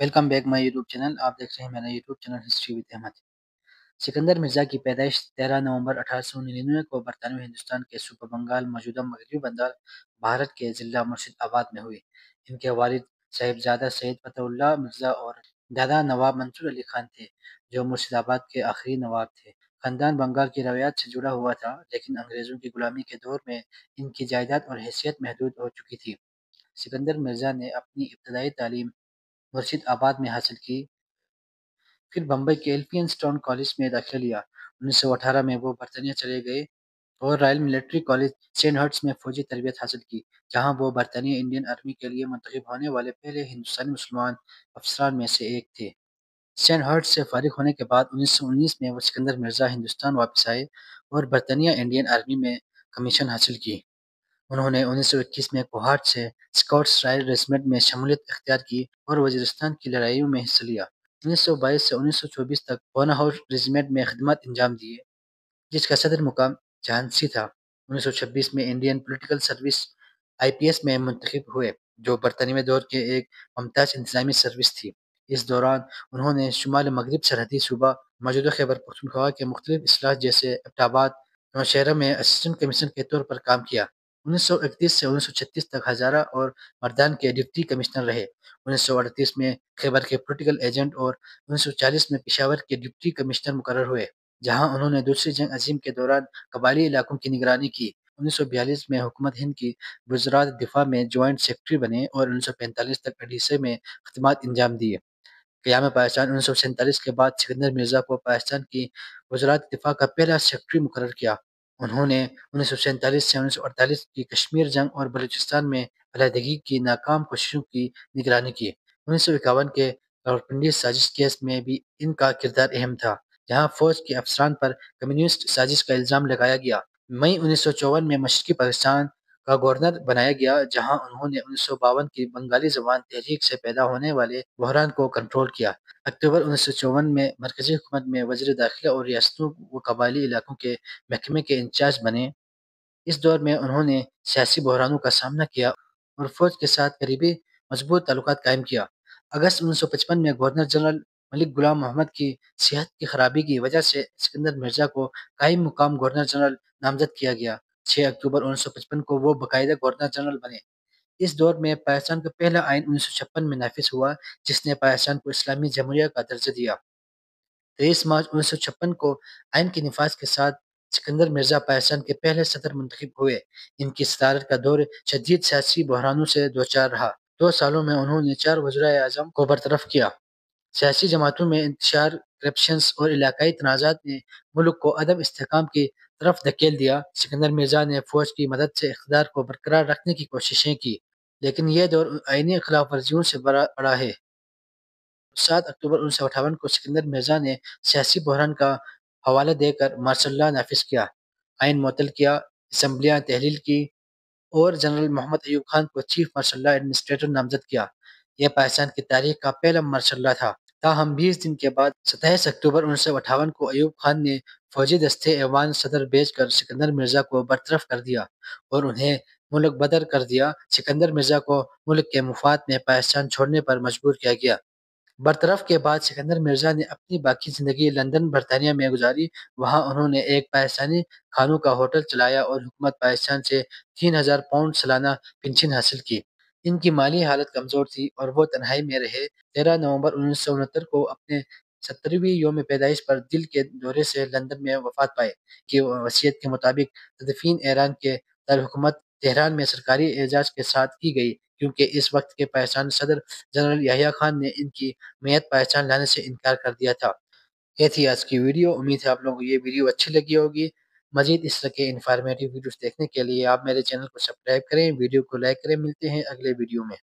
Welcome back my YouTube channel. آپ دیکھ رہے ہیں میرا YouTube channel history with Ahmed. Sikandar Mirza کی پیدائش 13 نومبر 1899 کو برطانوی ہندوستان کے صوبہ بنگال موجودہ مغربی بنگال بھارت کے ضلع مرشد آباد میں ہوئی۔ ان کے والد صاحبزادہ سید فتح اللہ مرزا اور دادا نواب منصور علی خان تھے، جو مرشد آباد کے آخری نواب تھے۔ خاندان بنگال کی روایات سے جڑا ہوا تھا، لیکن انگریزوں کی غلامی کے دور میں ان کی جائیداد اور حیثیت محدود ہو چکی تھی۔ سکندر مرزا نے اپنی ابتدائی تعلیم مرشد آباد میں حاصل کی، پھر بمبئی کے ایلفین اسٹون کالج میں داخلہ لیا۔ 1918 میں وہ برطانیہ چلے گئے اور royal military college Sandhurst میں فوجی تربیت حاصل کی، جہاں وہ برطانوی انڈین آرمی کے لیے منتخب ہونے والے پہلے ہندوستانی مسلمان افسران میں سے ایک تھے۔ سینٹ ہرٹس سے فارغ ہونے کے بعد 1919 میں وہ سکندر مرزا ہندوستان واپس آئے اور برطانیہ انڈین آرمی میں کمیشن حاصل کی۔ انہوں نے 1921 میں کوہاٹ سے اسکاؤٹس رائل ریجمنٹ میں شمولیت اختیار کی اور وزیرستان کی لڑائیوں میں حصہ لیا۔ 1922 سے 1924 تک پوناہاؤ ریجمنٹ میں خدمات انجام دیے، جس کا صدر مقام جھانسی تھا۔ 1926 میں انڈین پولیٹیکل سروس IPS میں منتخب ہوئے، جو برطانوی دور کے ایک ممتاز انتظامی سروس تھی۔ اس دوران انہوں نے شمال مغرب سرحدی صوبہ موجودہ خیبر پختونخوا کے مختلف اضلاع جیسے ایبٹ آباد، نوشہرہ میں اسسٹنٹ کمشنر کے طور پر کام کیا۔ 1931 سے 1936 تک ہزارہ اور مردان کے ڈپٹی کمشنر رہے۔ 1938 میں خیبر کے پولیٹیکل ایجنٹ اور 1940 میں پشاور کے ڈپٹی کمشنر مقرر ہوئے، جہاں انہوں نے دوسری جنگ عظیم کے دوران قبائلی علاقوں کی نگرانی کی۔ 1942 میں حکومت ہند کی وزارت دفاع میں جوائنٹ سیکرٹری بنے اور 1945 تک اڈیشہ میں خدمات انجام دیے۔ قیام پاکستان 1947 کے بعد سکندر مرزا کو پاکستان کی وزارت دفاع کا پہلا سیکرٹری مقرر کیا۔ انہوں نے 1947 سے 1948 کی کشمیر جنگ اور بلوچستان میں علیحدگی کی ناکام کوششوں کی نگرانی کی۔ 1951 کے راولپنڈی سازش کیس میں بھی ان کا کردار اہم تھا، جہاں فوج کے افسران پر کمیونسٹ سازش کا الزام لگایا گیا۔ مئی 1954 میں مشرقی پاکستان کا گورنر بنایا گیا، جہاں انہوں نے 1952 کی بنگالی زبان تحریک سے پیدا ہونے والے بحران کو کنٹرول کیا۔ اکتوبر 1954 میں مرکزی حکومت میں وزیر داخلہ اور ریاستوں و قبائلی علاقوں کے محکمے کے انچارج بنے۔ اس دور میں انہوں نے سیاسی بحرانوں کا سامنا کیا اور فوج کے ساتھ قریبی مضبوط تعلقات قائم کیا۔ اگست 1955 میں گورنر جنرل ملک غلام محمد کی صحت کی خرابی کی وجہ سے سکندر مرزا کو قائم مقام گورنر جنرل نامزد کیا گیا۔ 6 اکتوبر 1955 کو وہ باقاعدہ گورنر جنرل بنے۔ اس دور میں پاکستان کا پہلا آئین 1956 میں نافذ ہوا، جس نے پاکستان کو اسلامی جمہوریہ کا درجہ دیا۔ 23 مارچ 1956 کو آئین کے نفاذ کے ساتھ سکندر مرزا پاکستان کے پہلے صدر منتخب ہوئے۔ ان کی صدارت کا دور شدید سیاسی بحرانوں سے دوچار رہا۔ 2 سالوں میں انہوں نے 4 وزرائے اعظم کو برطرف کیا۔ سیاسی جماعتوں میں انتشار، کرپشن اور علاقائی تنازعات نے ملک کو عدم استحکام کی طرف دھکیل دیا۔ سکندر مرزا نے فوج کی مدد سے اقتدار کو برقرار رکھنے کی کوششیں کی، لیکن یہ دور آئینی خلاف ورزیوں سے بڑا ہے۔ 7 اکتوبر 1958 کو سکندر مرزا نے سیاسی بحران کا حوالہ دے کر مارشل لا نافذ کیا، آئین معطل کیا، اسمبلیاں تحلیل کی اور جنرل محمد ایوب خان کو چیف مارشل لا ایڈمنسٹریٹر نامزد کیا۔ یہ پاکستان کی تاریخ کا پہلا مارشل لا تھا۔ تاہم 20 دن کے بعد 27 اکتوبر 1958 کو ایوب خان نے فوجی دستے ایوان صدر بھیج کر سکندر مرزا کو برطرف کر دیا اور انہیں ملک بدر کر دیا۔ سکندر مرزا کو ملک کے مفاد میں پاکستان چھوڑنے پر مجبور کیا گیا۔ برطرف کے بعد سکندر مرزا نے اپنی باقی زندگی لندن، برطانیہ میں گزاری۔ وہاں انہوں نے ایک پاکستانی خانوں کا ہوٹل چلایا اور حکومت پاکستان سے 3000 پاؤنڈ سالانہ پنشن حاصل کی۔ ان کی مالی حالت کمزور تھی اور وہ تنہائی میں رہے۔ 13 نومبر 1969 کو اپنے 70ویں یوم پیدائش پر دل کے دورے سے لندن میں وفات پائے۔ کی وصیت کے مطابق تدفین ایران کے دارالحکومت تہران میں سرکاری اعزاز کے ساتھ کی گئی، کیونکہ اس وقت کے پاکستان صدر جنرل یحییٰ خان نے ان کی میت پاکستان لانے سے انکار کر دیا تھا۔ یہ تھی آج کی ویڈیو۔ امید ہے آپ لوگوں کو یہ ویڈیو اچھی لگی ہوگی۔ مزید اس طرح کے انفارمیٹیو ویڈیوز دیکھنے کے لیے آپ میرے چینل کو سبسکرائب کریں، ویڈیو کو لائک کریں۔ ملتے ہیں اگلے ویڈیو میں۔